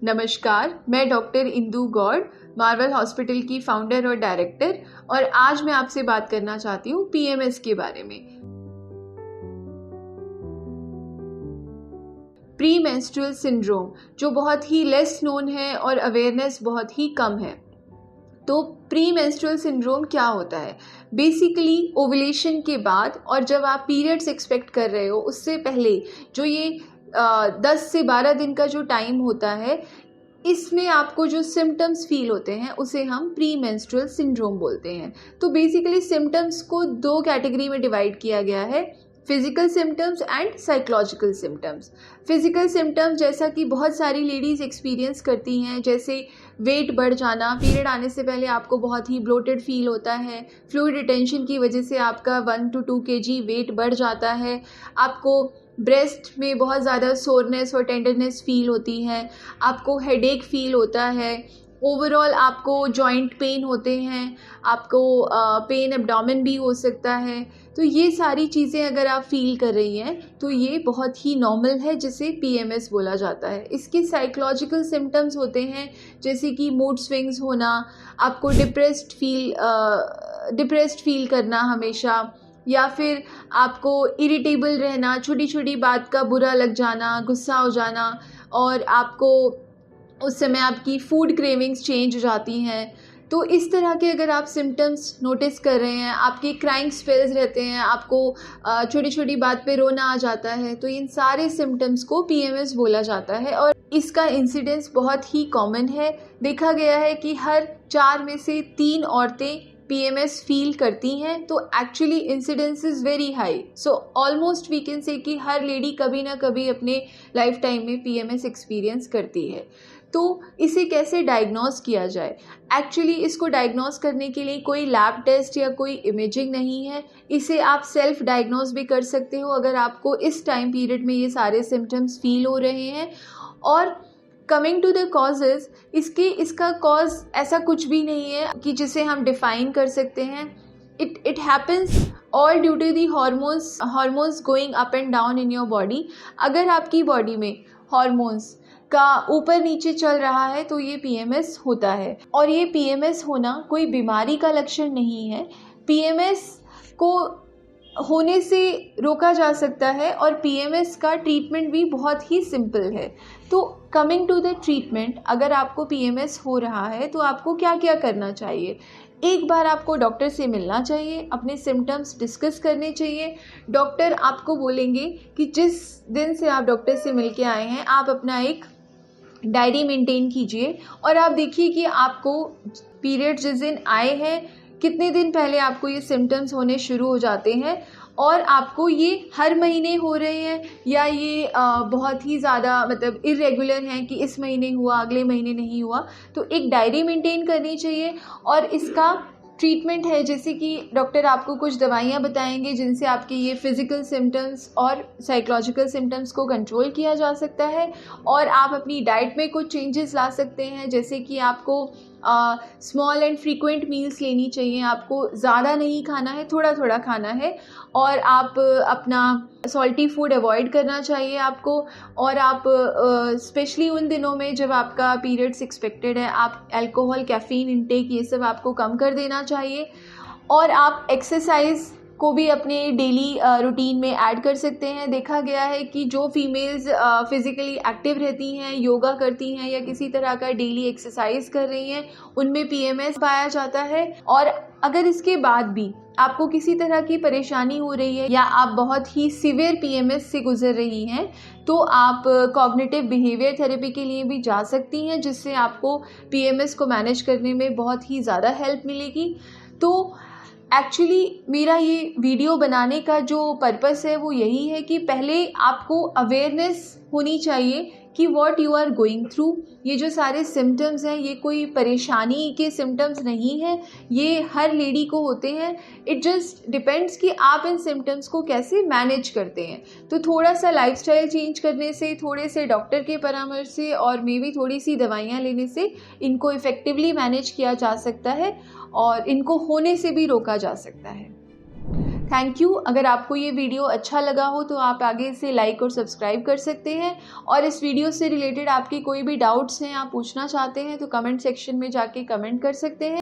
नमस्कार, मैं doctor Indu Gaur, Marvel hospital की फाउंडर और डायरेक्टर, और आज मैं आपसे बात करना चाहती हूँ पीएमएस के बारे में। प्री मेंस्ट्रुअल सिंड्रोम, जो बहुत ही लेस नोन है और अवेयरनेस बहुत ही कम है। तो प्री मेंस्ट्रुअल सिंड्रोम क्या होता है? बेसिकली ओवुलेशन के बाद और जब आप पीरियड्स एक्सपेक्ट कर रहे हो उससे पहले जो ये 10 से 12 दिन का जो टाइम होता है, इसमें आपको जो सिम्टम्स फील होते हैं उसे हम प्री मेंस्ट्रुअल सिंड्रोम बोलते हैं। तो बेसिकली सिम्टम्स को 2 कैटेगरी में डिवाइड किया गया है, physical symptoms and psychological symptoms. Physical symptoms जैसा कि बहुत सारी लेडीज़ एक्सपीरियंस करती हैं, जैसे वेट बढ़ जाना, पीरियड आने से पहले आपको बहुत ही ब्लोटेड फील होता है, फ्लूइड रिटेंशन की वजह से आपका 1 to 2 kg वेट बढ़ जाता है, आपको ब्रेस्ट में बहुत ज़्यादा सोरनेस और टेंडरनेस फील होती है, आपको हेडेक फील होता है, ओवरऑल आपको जॉइंट पेन होते हैं, आपको पेन एब्डोमेन भी हो सकता है। तो ये सारी चीज़ें अगर आप फील कर रही हैं तो ये बहुत ही नॉर्मल है, जिसे पीएमएस बोला जाता है। इसके साइकोलॉजिकल सिम्टम्स होते हैं जैसे कि मूड स्विंग्स होना, आपको डिप्रेस्ड फील करना हमेशा, या फिर आपको इरिटेबल रहना, छोटी छोटी बात का बुरा लग जाना, गुस्सा हो जाना, और आपको उस समय आपकी फूड क्रेविंग्स चेंज हो जाती हैं। तो इस तरह के अगर आप सिम्टम्स नोटिस कर रहे हैं, आपके क्राइंग स्पेल्स रहते हैं, आपको छोटी छोटी बात पे रोना आ जाता है, तो इन सारे सिम्टम्स को पीएमएस बोला जाता है। और इसका इंसिडेंस बहुत ही कॉमन है। देखा गया है कि हर 4 में से 3 औरतें पीएमएस फील करती हैं। तो actually incidence is very high. So almost we can say कि हर लेडी कभी ना कभी अपने लाइफ टाइम में पीएमएस एक्सपीरियंस करती है। तो इसे कैसे डायग्नोस किया जाए? एक्चुअली इसको डायग्नोस करने के लिए कोई लैब टेस्ट या कोई इमेजिंग नहीं है। इसे आप सेल्फ डायग्नोस भी कर सकते हो अगर आपको इस टाइम पीरियड में ये सारे सिम्टम्स फील हो रहे हैं। और कमिंग टू द कॉजेज़, इसका कॉज ऐसा कुछ भी नहीं है कि जिसे हम डिफ़ाइन कर सकते हैं। It happens all due to the hormones going up and down in your body. अगर आपकी बॉडी में हॉर्मोन्स का ऊपर नीचे चल रहा है तो ये पीएमएस होता है। और ये पीएमएस होना कोई बीमारी का लक्षण नहीं है। पीएमएस को होने से रोका जा सकता है और पीएमएस का ट्रीटमेंट भी बहुत ही सिंपल है। तो कमिंग टू द ट्रीटमेंट, अगर आपको पीएमएस हो रहा है तो आपको क्या क्या करना चाहिए? एक बार आपको डॉक्टर से मिलना चाहिए, अपने सिम्टम्स डिस्कस करने चाहिए। डॉक्टर आपको बोलेंगे कि जिस दिन से आप डॉक्टर से मिल के आए हैं, आप अपना एक डायरी मेंटेन कीजिए और आप देखिए कि आपको पीरियड जिस दिन आए हैं, कितने दिन पहले आपको ये सिम्टम्स होने शुरू हो जाते हैं, और आपको ये हर महीने हो रहे हैं या ये बहुत ही ज़्यादा मतलब इरेगुलर हैं कि इस महीने हुआ अगले महीने नहीं हुआ। तो एक डायरी मेंटेन करनी चाहिए। और इसका ट्रीटमेंट है, जैसे कि डॉक्टर आपको कुछ दवाइयाँ बताएंगे जिनसे आपके ये फिज़िकल सिम्टम्स और साइकोलॉजिकल सिम्टम्स को कंट्रोल किया जा सकता है। और आप अपनी डाइट में कुछ चेंजेस ला सकते हैं, जैसे कि आपको स्मॉल एंड फ्रीक्वेंट मील्स लेनी चाहिए। आपको ज़्यादा नहीं खाना है, थोड़ा थोड़ा खाना है। और आप अपना सॉल्टी फूड अवॉइड करना चाहिए आपको। और आप स्पेशली उन दिनों में जब आपका पीरियड्स एक्सपेक्टेड है, आप अल्कोहल, कैफ़ीन इंटेक ये सब आपको कम कर देना चाहिए। और आप एक्सरसाइज को भी अपने डेली रूटीन में ऐड कर सकते हैं। देखा गया है कि जो फीमेल्स फिज़िकली एक्टिव रहती हैं, योगा करती हैं या किसी तरह का डेली एक्सरसाइज कर रही हैं, उनमें पीएमएस पाया जाता है। और अगर इसके बाद भी आपको किसी तरह की परेशानी हो रही है या आप बहुत ही सीवियर पीएमएस से गुजर रही हैं, तो आप कॉग्निटिव बिहेवियर थेरेपी के लिए भी जा सकती हैं, जिससे आपको पीएमएस को मैनेज करने में बहुत ही ज़्यादा हेल्प मिलेगी। तो एक्चुअली मेरा ये वीडियो बनाने का जो पर्पस है वो यही है कि पहले आपको अवेयरनेस होनी चाहिए कि what you are going through. ये जो सारे सिम्टम्स हैं, ये कोई परेशानी के सिम्टम्स नहीं हैं, ये हर लेडी को होते हैं। इट जस्ट डिपेंड्स कि आप इन सिम्टम्स को कैसे मैनेज करते हैं। तो थोड़ा सा लाइफस्टाइल चेंज करने से, थोड़े से डॉक्टर के परामर्श से और मे बी थोड़ी सी दवाइयाँ लेने से इनको इफ़ेक्टिवली मैनेज किया जा सकता है और इनको होने से भी रोका जा सकता है। Thank you. अगर आपको ये वीडियो अच्छा लगा हो तो आप आगे इसे लाइक और सब्सक्राइब कर सकते हैं, और इस वीडियो से रिलेटेड आपके कोई भी डाउट्स हैं, आप पूछना चाहते हैं तो कमेंट सेक्शन में जाके कमेंट कर सकते हैं।